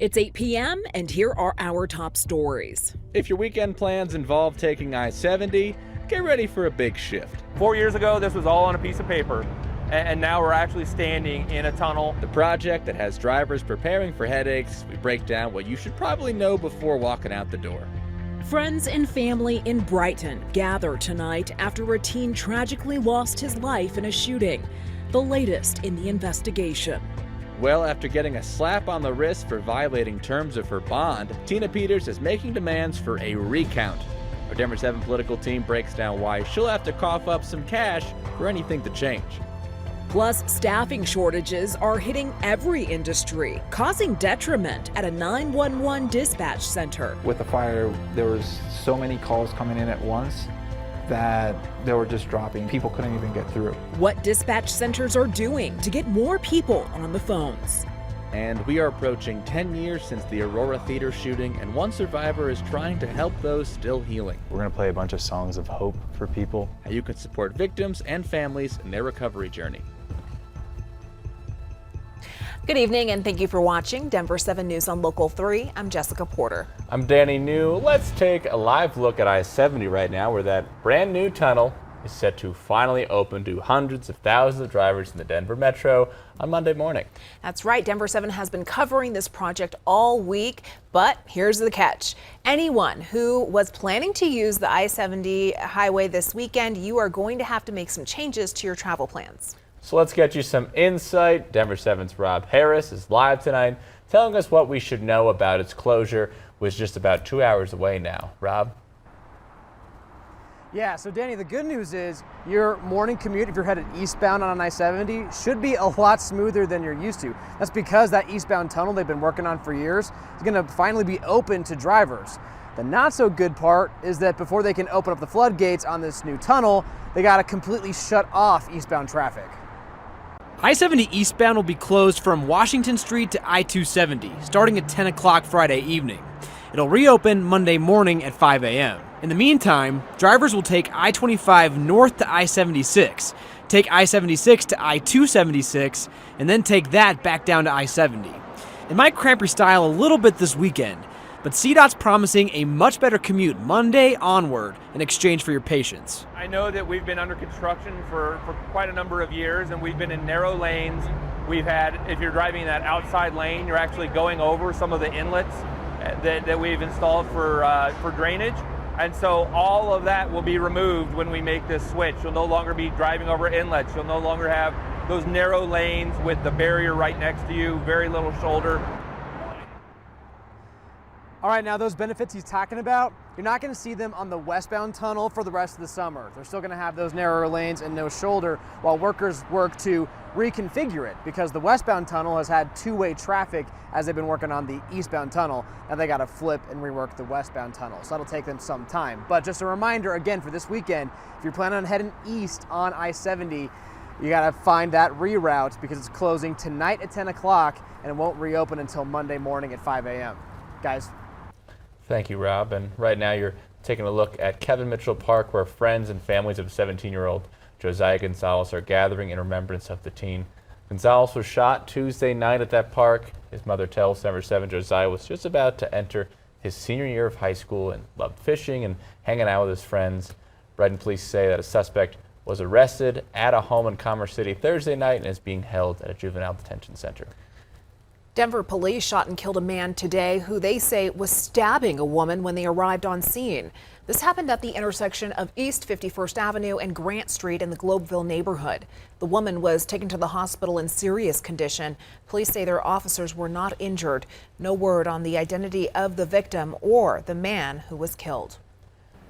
It's 8 p.m. and here are our top stories. If your weekend plans involve taking I-70, get ready for a big shift. 4 years ago, this was all on a piece of paper, and now we're actually standing in a tunnel. The project that has drivers preparing for headaches. We break down what you should probably know before walking out the door. Friends and family in Brighton gather tonight after a teen tragically lost his life in a shooting. The latest in the investigation. Well, after getting a slap on the wrist for violating terms of her bond, Tina Peters is making demands for a recount. Our Denver 7 political team breaks down why she'll have to cough up some cash for anything to change. Plus, staffing shortages are hitting every industry, causing detriment at a 911 dispatch center. With the fire, there was so many calls coming in at once that they were just dropping. People couldn't even get through. What dispatch centers are doing to get more people on the phones. And we are approaching 10 years since the Aurora Theater shooting, and one survivor is trying to help those still healing. We're going to play a bunch of songs of hope for people. How you can support victims and families in their recovery journey. Good evening and thank you for watching Denver 7 News on Local 3. I'm Jessica Porter. I'm Danny New. Let's take a live look at I-70 right now, where that brand new tunnel is set to finally open to hundreds of thousands of drivers in the Denver Metro on Monday morning. That's right. Denver 7 has been covering this project all week, but here's the catch. Anyone who was planning to use the I-70 highway this weekend, you are going to have to make some changes to your travel plans. So let's get you some insight. Denver 7's Rob Harris is live tonight, telling us what we should know about its closure, which is just about 2 hours away now. Rob? Yeah, so Danny, the good news is your morning commute, if you're headed eastbound on I-70, should be a lot smoother than you're used to. That's because that eastbound tunnel they've been working on for years is going to finally be open to drivers. The not so good part is that before they can open up the floodgates on this new tunnel, they got to completely shut off eastbound traffic. I-70 eastbound will be closed from Washington Street to I-270, starting at 10 o'clock Friday evening. It'll reopen Monday morning at 5 a.m. In the meantime, drivers will take I-25 north to I-76, take I-76 to I-276, and then take that back down to I-70. It might cramp your style a little bit this weekend, but CDOT's promising a much better commute Monday onward in exchange for your patience. I know that we've been under construction for quite a number of years, and we've been in narrow lanes. We've had, if you're driving that outside lane, you're actually going over some of the inlets that we've installed for drainage. And so all of that will be removed when we make this switch. You'll no longer be driving over inlets. You'll no longer have those narrow lanes with the barrier right next to you, very little shoulder. All right, now those benefits he's talking about, you're not going to see them on the westbound tunnel for the rest of the summer. They're still going to have those narrower lanes and no shoulder while workers work to reconfigure it, because the westbound tunnel has had two-way traffic as they've been working on the eastbound tunnel. Now they got to flip and rework the westbound tunnel, so that'll take them some time. But just a reminder again for this weekend, if you're planning on heading east on I-70, you got to find that reroute because it's closing tonight at 10 o'clock and it won't reopen until Monday morning at 5 a.m. Guys. Thank you, Rob. And right now you're taking a look at Kevin Mitchell Park, where friends and families of 17-year-old Josiah Gonzalez are gathering in remembrance of the teen. Gonzalez was shot Tuesday night at that park. His mother tells Denver 7 Josiah was just about to enter his senior year of high school and loved fishing and hanging out with his friends. Brighton police say that a suspect was arrested at a home in Commerce City Thursday night and is being held at a juvenile detention center. Denver police shot and killed a man today who they say was stabbing a woman when they arrived on scene. This happened at the intersection of East 51st Avenue and Grant Street in the Globeville neighborhood. The woman was taken to the hospital in serious condition. Police say their officers were not injured. No word on the identity of the victim or the man who was killed.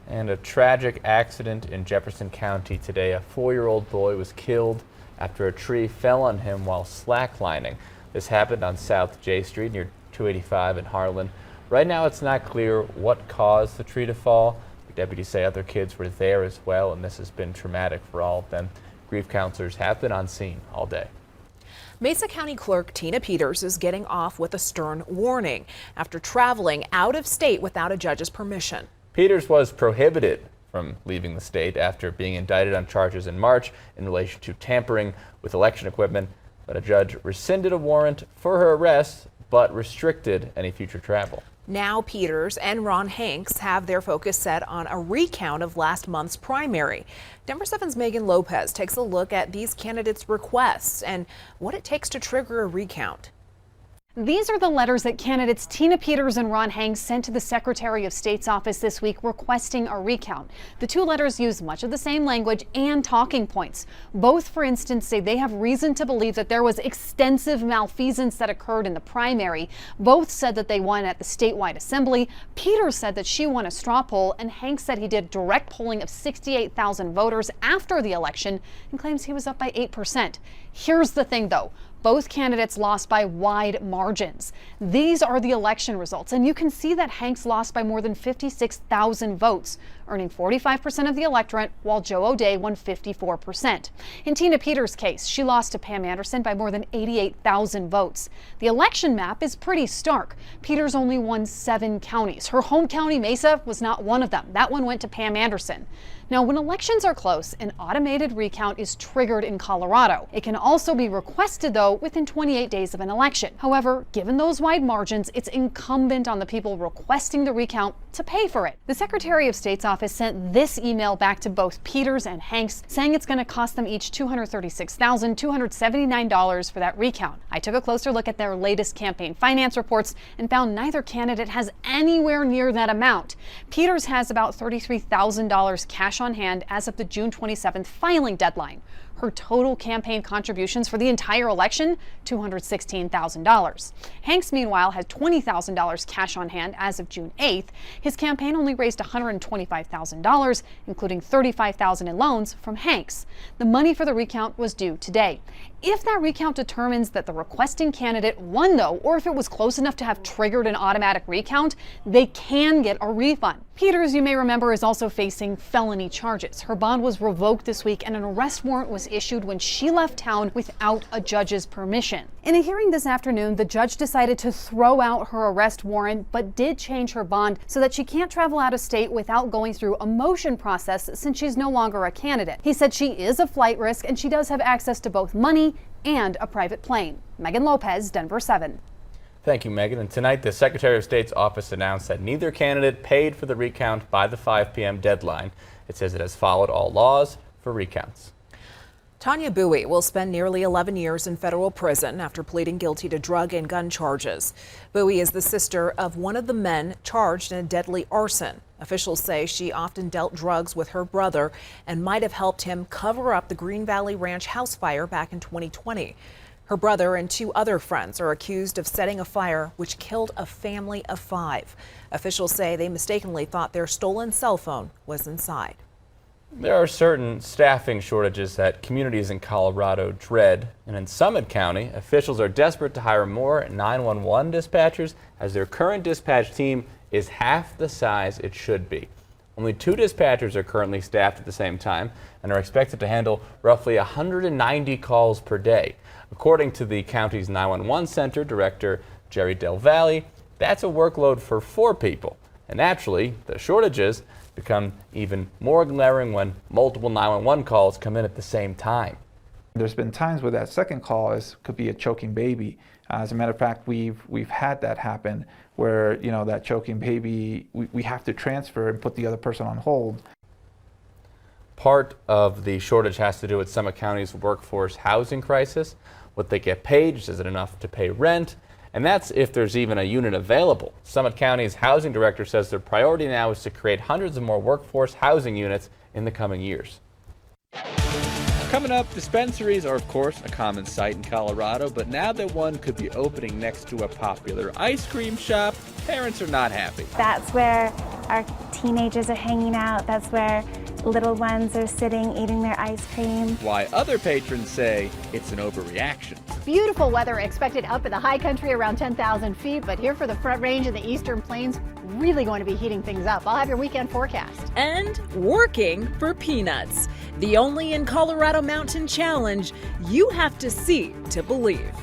And a tragic accident in Jefferson County today. A 4-year-old boy was killed after a tree fell on him while slacklining. This happened on South J Street near 285 in Harlan. Right now it's not clear what caused the tree to fall. The deputies say other kids were there as well, and this has been traumatic for all of them. Grief counselors have been on scene all day. Mesa County Clerk Tina Peters is getting off with a stern warning after traveling out of state without a judge's permission. Peters was prohibited from leaving the state after being indicted on charges in March in relation to tampering with election equipment. But a judge rescinded a warrant for her arrest but restricted any future travel. Now Peters and Ron Hanks have their focus set on a recount of last month's primary. Denver 7's Megan Lopez takes a look at these candidates' requests and what it takes to trigger a recount. These are the letters that candidates Tina Peters and Ron Hanks sent to the Secretary of State's office this week requesting a recount. The two letters use much of the same language and talking points. Both, for instance, say they have reason to believe that there was extensive malfeasance that occurred in the primary. Both said that they won at the statewide assembly. Peters said that she won a straw poll, and Hanks said he did direct polling of 68,000 voters after the election and claims he was up by 8%. Here's the thing, though. Both candidates lost by wide margins. These are the election results, and you can see that Hanks lost by more than 56,000 votes, earning 45% of the electorate, while Joe O'Dea won 54%. In Tina Peters' case, she lost to Pam Anderson by more than 88,000 votes. The election map is pretty stark. Peters only won 7 counties. Her home county, Mesa, was not one of them. That one went to Pam Anderson. Now, when elections are close, an automated recount is triggered in Colorado. It can also be requested, though, within 28 days of an election. However, given those wide margins, it's incumbent on the people requesting the recount to pay for it. The Secretary of State's office sent this email back to both Peters and Hanks, saying it's going to cost them each $236,279 for that recount. I took a closer look at their latest campaign finance reports and found neither candidate has anywhere near that amount. Peters has about $33,000 cash on hand as of the June 27th filing deadline. Her total campaign contributions for the entire election, $216,000. Hanks, meanwhile, had $20,000 cash on hand as of June 8th. His campaign only raised $125,000, including $35,000 in loans from Hanks. The money for the recount was due today. If that recount determines that the requesting candidate won, though, or if it was close enough to have triggered an automatic recount, they can get a refund. Peters, you may remember, is also facing felony charges. Her bond was revoked this week and an arrest warrant was issued when she left town without a judge's permission. In a hearing this afternoon, the judge decided to throw out her arrest warrant, but did change her bond so that she can't travel out of state without going through a motion process since she's no longer a candidate. He said she is a flight risk and she does have access to both money and a private plane. Megan Lopez, Denver 7. Thank you, Megan. And tonight, the Secretary of State's office announced that neither candidate paid for the recount by the 5 p.m. deadline. It says it has followed all laws for recounts. Tanya Bowie will spend nearly 11 years in federal prison after pleading guilty to drug and gun charges. Bowie is the sister of one of the men charged in a deadly arson. Officials say she often dealt drugs with her brother and might have helped him cover up the Green Valley Ranch house fire back in 2020. Her brother and 2 other friends are accused of setting a fire which killed a family of 5. Officials say they mistakenly thought their stolen cell phone was inside. There are certain staffing shortages that communities in Colorado dread, and in Summit County, officials are desperate to hire more 911 dispatchers as their current dispatch team is half the size it should be. Only 2 dispatchers are currently staffed at the same time and are expected to handle roughly 190 calls per day. According to the county's 911 center director, Jerry Del Valle, that's a workload for 4 people. And naturally, the shortages become even more glaring when multiple 911 calls come in at the same time. There's been times where that second call could be a choking baby. As a matter of fact, we've had that happen where, that choking baby, we have to transfer and put the other person on hold. Part of the shortage has to do with Summit County's workforce housing crisis. What they get paid, just isn't enough to pay rent, and that's if there's even a unit available. Summit County's housing director says their priority now is to create hundreds of more workforce housing units in the coming years. Coming up, dispensaries are of course a common sight in Colorado, but now that one could be opening next to a popular ice cream shop, parents are not happy. That's where our teenagers are hanging out. That's where little ones are sitting, eating their ice cream. Why other patrons say it's an overreaction. Beautiful weather expected up in the high country around 10,000 feet, but here for the Front Range and the Eastern Plains, really going to be heating things up. I'll have your weekend forecast. And working for peanuts. The only in Colorado Mountain Challenge you have to see to believe.